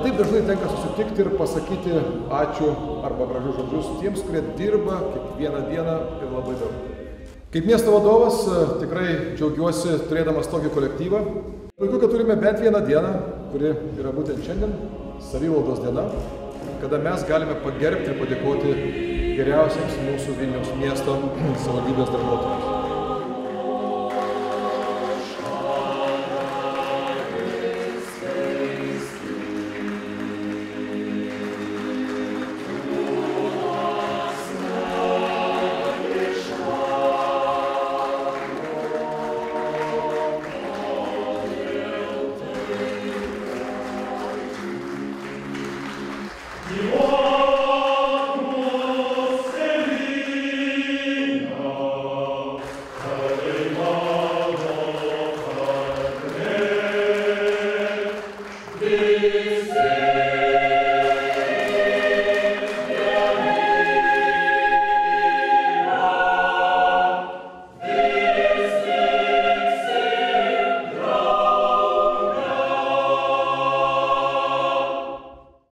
Netaip dažnai tenka susitikti ir pasakyti ačiū arba gražius žodžius tiems, kurie dirba kiekvieną dieną ir labai daug. Kaip miesto vadovas tikrai džiaugiuosi turėdamas tokį kolektyvą. Puiku, kad turime bent vieną dieną, kuri yra būtent šiandien, savivaldos diena, kada mes galime pagerbti ir padėkoti geriausiams mūsų Vilniaus miesto savivaldybės darbuotojams. This